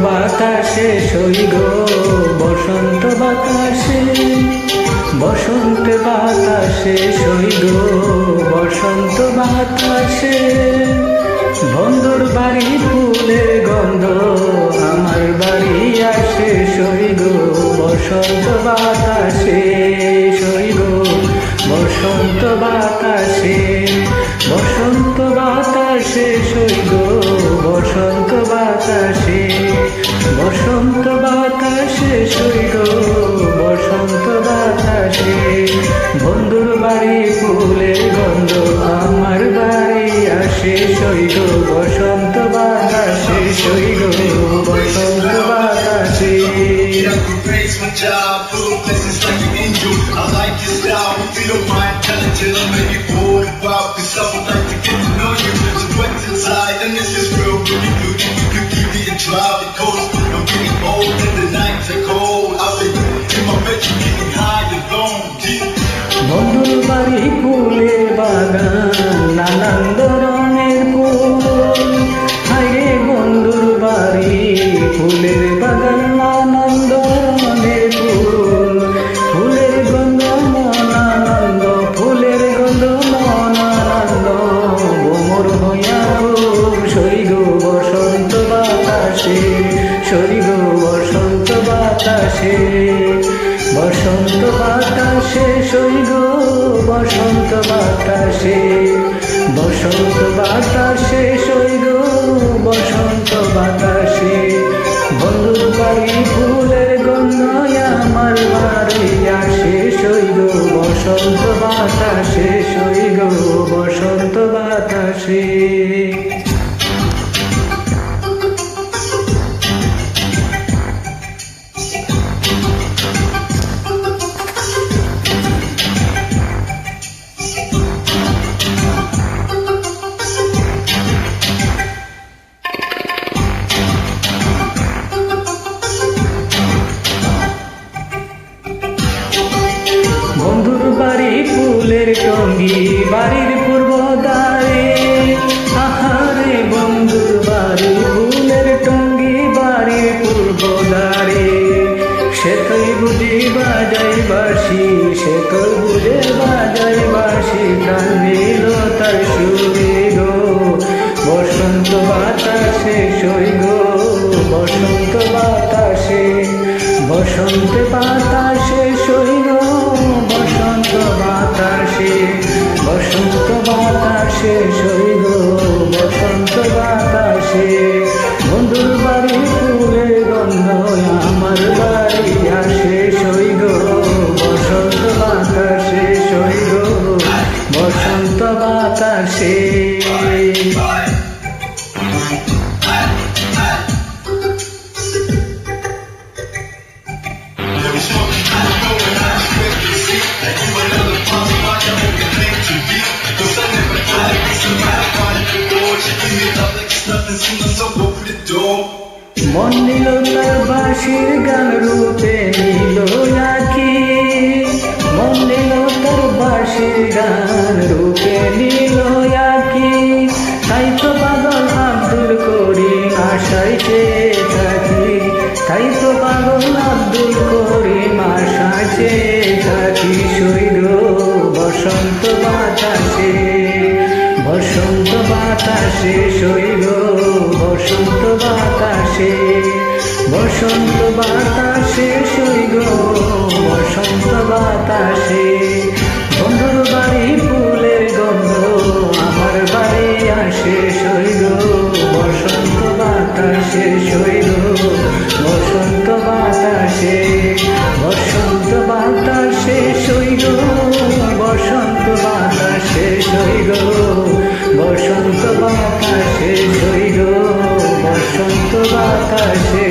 বাতাসে সই গো বসন্ত বাতাসে, বসন্ত বাতাসে সই গো বসন্ত বাতাসে। বন্ধুর বাড়ি ফুলের গন্ধ আমার বাড়ি আসে সই গো বসন্ত বাতাসে, সই গো বসন্ত বাতাসে, বসন্ত বাতাসে সই গো বসন্ত বাতাসে, বসন্ত বাতাসে সই গো বসন্ত বাতাসে। বন্ধুর বাড়ি ফুলের গন্ধ আমার বাড়ি আসে সই গো বসন্ত বাতাসে, সই গো বসন্ত বাতাসে। I like your style, if you don't mind telling till I'm really bored about this stuff. I'd like to get to know you, so what's inside, and this is real, really good. You could give me a try because I'm getting old and the nights are cold. I've been in my bedroom getting high alone, deep. বন্ধুর বাড়ি ফুলের বাগান নানান ধরনের ফুল, হায়রে বন্ধুর বাড়ি ফুলের বাগান নানান ধরনের ফুল, ফুলের গন্ধ মন আনন্দ, ফুলের গন্ধ মন আনন্দ। ভ্রমর হইয়া সই গো বসন্ত বাতাসে, সই গো বসন্ত বাতাসে, বসন্ত বাতাসে সই গো বসন্ত বাতাসে, বসন্ত বাতাসে সই গো বসন্ত বাতাসে। বন্ধুর বাড়ি ফুলের গন্ধ আমার বাড়ি আসে সই গো বসন্ত বাতাসে, সই গো বসন্ত বাতাসে। বন্ধুর বাড়ি ফুলের টঙ্গি বাড়ির পূর্ব দ্বারে, আহারে বন্ধুর বাড়ি ফুলের টঙ্গি বাড়ির পূর্ব দ্বারে। সে তুই বুঝি বাজাই বাসি, সে তুই বুঝে বাজাই বাসি, প্রাণ দিল তার সুরে গো বসন্ত বাতাসে সই গো বসন্ত বাতাসে, বসন্ত বাতাসে সই গো বসন্ত বাতাসে, বসন্ত বাতাসে সই গো বসন্ত বাতাসে। বন্ধুর বাড়ি ফুলের গন্ধ আমার বাড়ি আসে সই গো বসন্ত বাতাসে, সই গো বসন্ত বাতাসে। মন নিল তার বাঁশির গান রূপে নিল আঁকি, মন নিল তার বাঁশির গান রূপে নিল আঁকি। তাই তো পাগল আব্দুল করিম আশায় চেয়ে থাকি, তাই তো পাগল আব্দুল করিম আশায় চেয়ে থাকি সই গো বসন্ত বাতাসে, বসন্ত বাতাসে সই গো বসন্ত বাতাসে, বসন্ত বাতাসে সই গো বসন্ত বাতাসে। বন্ধুর বাড়ি ফুলের গন্ধ আমার বাড়ি আসে সই গো বসন্ত বাতাসে, সই গো বসন্ত বাতাসে, বসন্ত বাতাসে সই গো বসন্ত বাতাসে, সই গো বসন্ত বাতাসে, সই গো বসন্ত বাতাসে।